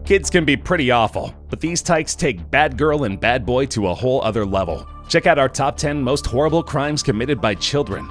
Kids can be pretty awful, but these tykes take bad girl and bad boy to a whole other level. Check out our top 10 most horrible crimes committed by children.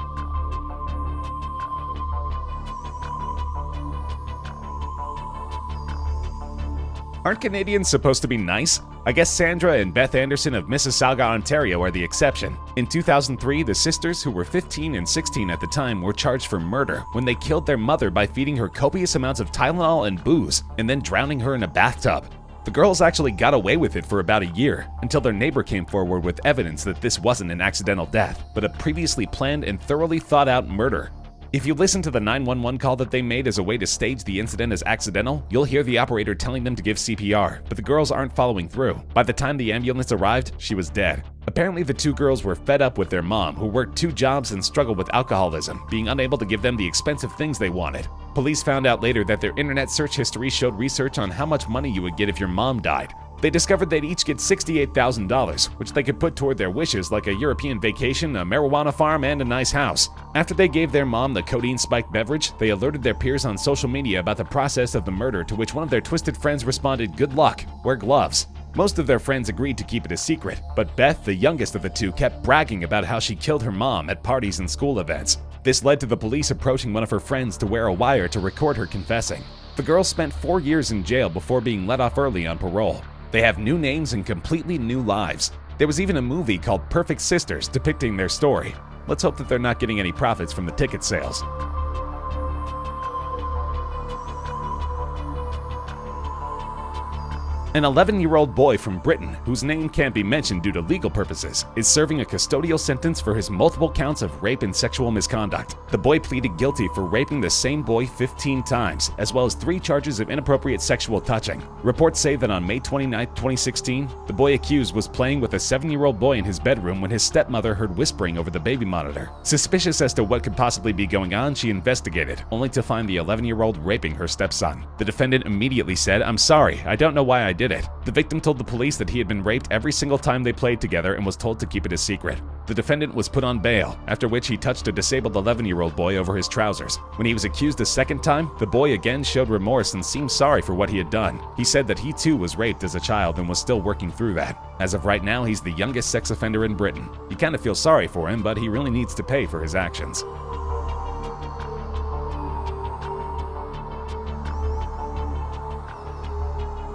Aren't Canadians supposed to be nice? I guess Sandra and Beth Anderson of Mississauga, Ontario are the exception. In 2003, the sisters, who were 15 and 16 at the time, were charged for murder when they killed their mother by feeding her copious amounts of Tylenol and booze and then drowning her in a bathtub. The girls actually got away with it for about a year, until their neighbor came forward with evidence that this wasn't an accidental death, but a previously planned and thoroughly thought out murder. If you listen to the 911 call that they made as a way to stage the incident as accidental, you'll hear the operator telling them to give CPR, but the girls aren't following through. By the time the ambulance arrived, she was dead. Apparently, the two girls were fed up with their mom, who worked 2 jobs and struggled with alcoholism, being unable to give them the expensive things they wanted. Police found out later that their internet search history showed research on how much money you would get if your mom died. They discovered they'd each get $68,000, which they could put toward their wishes like a European vacation, a marijuana farm, and a nice house. After they gave their mom the codeine-spiked beverage, they alerted their peers on social media about the process of the murder, to which one of their twisted friends responded, "Good luck, wear gloves." Most of their friends agreed to keep it a secret, but Beth, the youngest of the two, kept bragging about how she killed her mom at parties and school events. This led to the police approaching one of her friends to wear a wire to record her confessing. The girl spent 4 years in jail before being let off early on parole. They have new names and completely new lives. There was even a movie called Perfect Sisters depicting their story. Let's hope that they're not getting any profits from the ticket sales. An 11-year-old boy from Britain, whose name can't be mentioned due to legal purposes, is serving a custodial sentence for his multiple counts of rape and sexual misconduct. The boy pleaded guilty for raping the same boy 15 times, as well as 3 charges of inappropriate sexual touching. Reports say that on May 29, 2016, the boy accused was playing with a 7-year-old boy in his bedroom when his stepmother heard whispering over the baby monitor. Suspicious as to what could possibly be going on, she investigated, only to find the 11-year-old raping her stepson. The defendant immediately said, "I'm sorry, I don't know why I did it." The victim told the police that he had been raped every single time they played together and was told to keep it a secret. The defendant was put on bail, after which he touched a disabled 11-year-old boy over his trousers. When he was accused a second time, the boy again showed remorse and seemed sorry for what he had done. He said that he too was raped as a child and was still working through that. As of right now, he's the youngest sex offender in Britain. You kind of feel sorry for him, but he really needs to pay for his actions.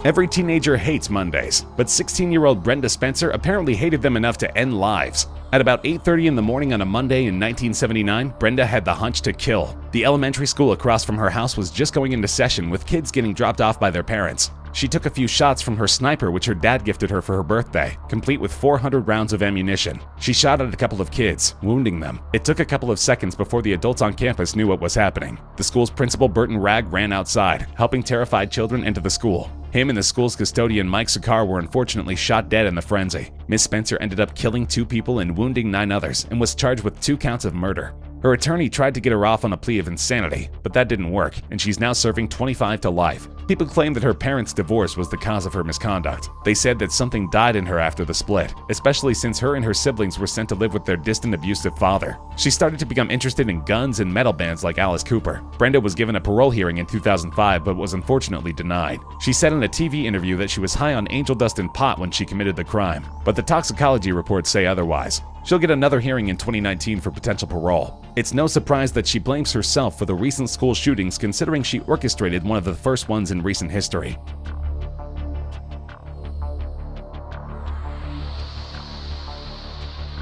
Every teenager hates Mondays, but 16-year-old Brenda Spencer apparently hated them enough to end lives. At about 8:30 in the morning on a Monday in 1979, Brenda had the hunch to kill. The elementary school across from her house was just going into session, with kids getting dropped off by their parents. She took a few shots from her sniper, which her dad gifted her for her birthday, complete with 400 rounds of ammunition. She shot at a couple of kids, wounding them. It took a couple of seconds before the adults on campus knew what was happening. The school's principal, Burton Ragg, ran outside, helping terrified children into the school. Him and the school's custodian, Mike Sakar, were unfortunately shot dead in the frenzy. Miss Spencer ended up killing 2 people and wounding 9 others, and was charged with 2 counts of murder. Her attorney tried to get her off on a plea of insanity, but that didn't work, and she's now serving 25 to life. People claim that her parents' divorce was the cause of her misconduct. They said that something died in her after the split, especially since her and her siblings were sent to live with their distant, abusive father. She started to become interested in guns and metal bands like Alice Cooper. Brenda was given a parole hearing in 2005, but was unfortunately denied. She said in a TV interview that she was high on angel dust and pot when she committed the crime, but the toxicology reports say otherwise. She'll get another hearing in 2019 for potential parole. It's no surprise that she blames herself for the recent school shootings, considering she orchestrated one of the first ones in recent history.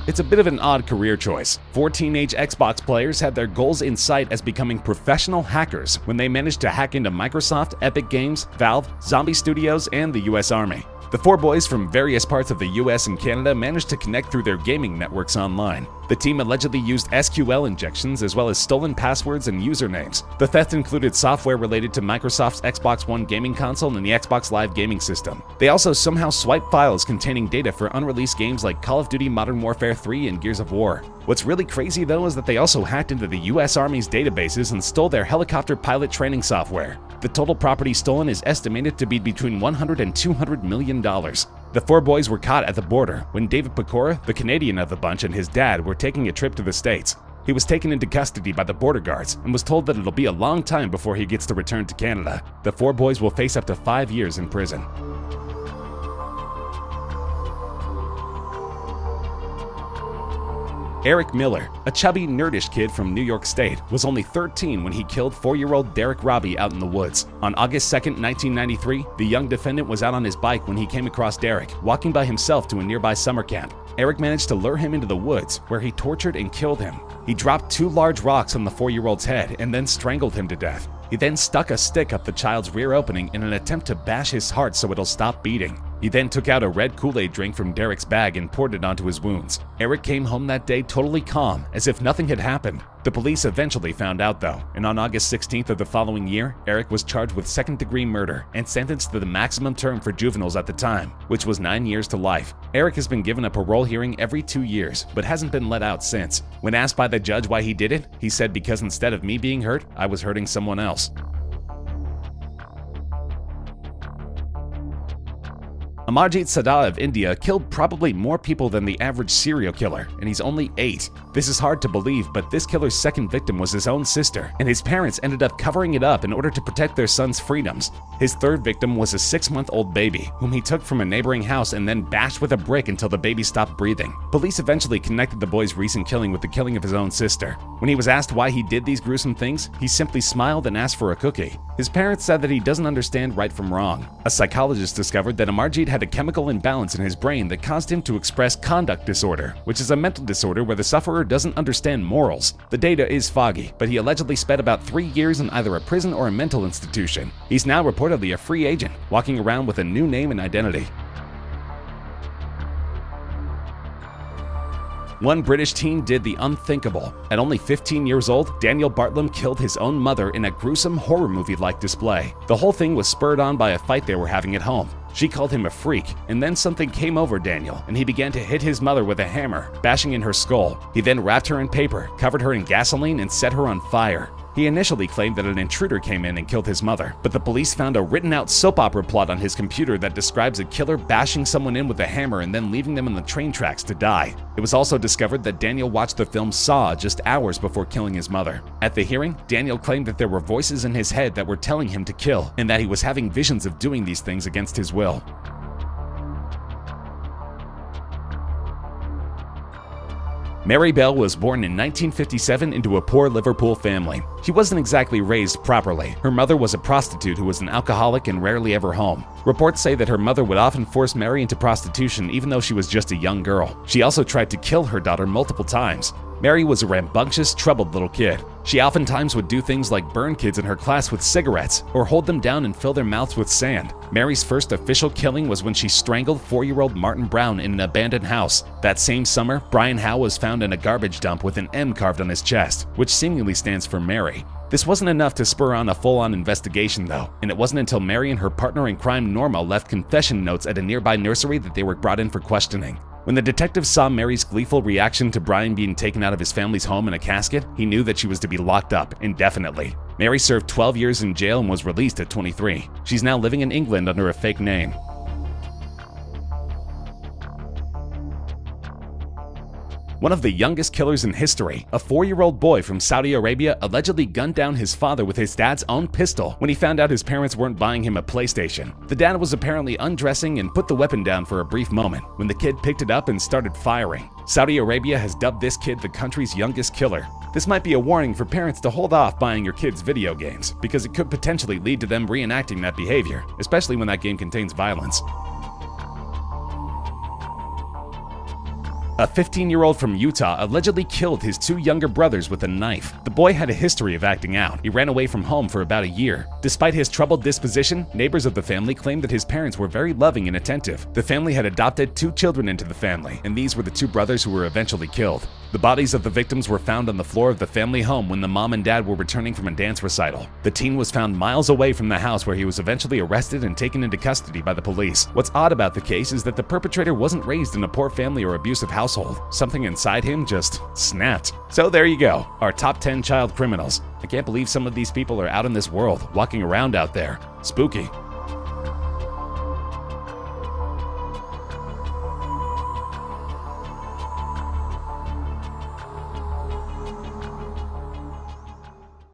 It's a bit of an odd career choice. 4 teenage Xbox players had their goals in sight as becoming professional hackers when they managed to hack into Microsoft, Epic Games, Valve, Zombie Studios, and the US Army. The 4 boys from various parts of the US and Canada managed to connect through their gaming networks online. The team allegedly used SQL injections as well as stolen passwords and usernames. The theft included software related to Microsoft's Xbox One gaming console and the Xbox Live gaming system. They also somehow swiped files containing data for unreleased games like Call of Duty Modern Warfare 3 and Gears of War. What's really crazy though is that they also hacked into the US Army's databases and stole their helicopter pilot training software. The total property stolen is estimated to be between $100 and $200 million. The 4 boys were caught at the border when David Pecora, the Canadian of the bunch, and his dad were taking a trip to the States. He was taken into custody by the border guards and was told that it'll be a long time before he gets to return to Canada. The 4 boys will face up to 5 years in prison. Eric Miller, a chubby, nerdish kid from New York State, was only 13 when he killed 4-year-old Derek Robbie out in the woods. On August 2, 1993, the young defendant was out on his bike when he came across Derek, walking by himself to a nearby summer camp. Eric managed to lure him into the woods, where he tortured and killed him. He dropped 2 large rocks on the 4-year-old's head and then strangled him to death. He then stuck a stick up the child's rear opening in an attempt to bash his heart so it'll stop beating. He then took out a red Kool-Aid drink from Derek's bag and poured it onto his wounds. Eric came home that day totally calm, as if nothing had happened. The police eventually found out though, and on August 16th of the following year, Eric was charged with second-degree murder and sentenced to the maximum term for juveniles at the time, which was 9 years to life. Eric has been given a parole hearing every 2 years, but hasn't been let out since. When asked by the judge why he did it, he said, "Because instead of me being hurt, I was hurting someone else." Amarjit Sada of India killed probably more people than the average serial killer, and he's only 8. This is hard to believe, but this killer's second victim was his own sister, and his parents ended up covering it up in order to protect their son's freedoms. His third victim was a 6-month-old baby, whom he took from a neighboring house and then bashed with a brick until the baby stopped breathing. Police eventually connected the boy's recent killing with the killing of his own sister. When he was asked why he did these gruesome things, he simply smiled and asked for a cookie. His parents said that he doesn't understand right from wrong. A psychologist discovered that Amarjit had a chemical imbalance in his brain that caused him to express conduct disorder, which is a mental disorder where the sufferer doesn't understand morals. The data is foggy, but he allegedly spent about 3 years in either a prison or a mental institution. He's now reportedly a free agent, walking around with a new name and identity. One British teen did the unthinkable. At only 15 years old, Daniel Bartlam killed his own mother in a gruesome horror movie-like display. The whole thing was spurred on by a fight they were having at home. She called him a freak, and then something came over Daniel, and he began to hit his mother with a hammer, bashing in her skull. He then wrapped her in paper, covered her in gasoline, and set her on fire. He initially claimed that an intruder came in and killed his mother, but the police found a written-out soap opera plot on his computer that describes a killer bashing someone in with a hammer and then leaving them on the train tracks to die. It was also discovered that Daniel watched the film Saw just hours before killing his mother. At the hearing, Daniel claimed that there were voices in his head that were telling him to kill, and that he was having visions of doing these things against his will. Mary Bell was born in 1957 into a poor Liverpool family. She wasn't exactly raised properly. Her mother was a prostitute who was an alcoholic and rarely ever home. Reports say that her mother would often force Mary into prostitution even though she was just a young girl. She also tried to kill her daughter multiple times. Mary was a rambunctious, troubled little kid. She oftentimes would do things like burn kids in her class with cigarettes or hold them down and fill their mouths with sand. Mary's first official killing was when she strangled 4-year-old Martin Brown in an abandoned house. That same summer, Brian Howe was found in a garbage dump with an M carved on his chest, which seemingly stands for Mary. This wasn't enough to spur on a full-on investigation though, and it wasn't until Mary and her partner in crime Norma left confession notes at a nearby nursery that they were brought in for questioning. When the detective saw Mary's gleeful reaction to Brian being taken out of his family's home in a casket, he knew that she was to be locked up indefinitely. Mary served 12 years in jail and was released at 23. She's now living in England under a fake name. One of the youngest killers in history, a 4-year-old boy from Saudi Arabia allegedly gunned down his father with his dad's own pistol when he found out his parents weren't buying him a PlayStation. The dad was apparently undressing and put the weapon down for a brief moment when the kid picked it up and started firing. Saudi Arabia has dubbed this kid the country's youngest killer. This might be a warning for parents to hold off buying your kids video games, because it could potentially lead to them reenacting that behavior, especially when that game contains violence. A 15-year-old from Utah allegedly killed his 2 younger brothers with a knife. The boy had a history of acting out. He ran away from home for about a year. Despite his troubled disposition, neighbors of the family claimed that his parents were very loving and attentive. The family had adopted 2 children into the family, and these were the 2 brothers who were eventually killed. The bodies of the victims were found on the floor of the family home when the mom and dad were returning from a dance recital. The teen was found miles away from the house, where he was eventually arrested and taken into custody by the police. What's odd about the case is that the perpetrator wasn't raised in a poor family or abusive household. Something inside him just snapped. So there you go, our top 10 child criminals. I can't believe some of these people are out in this world, walking around out there. Spooky.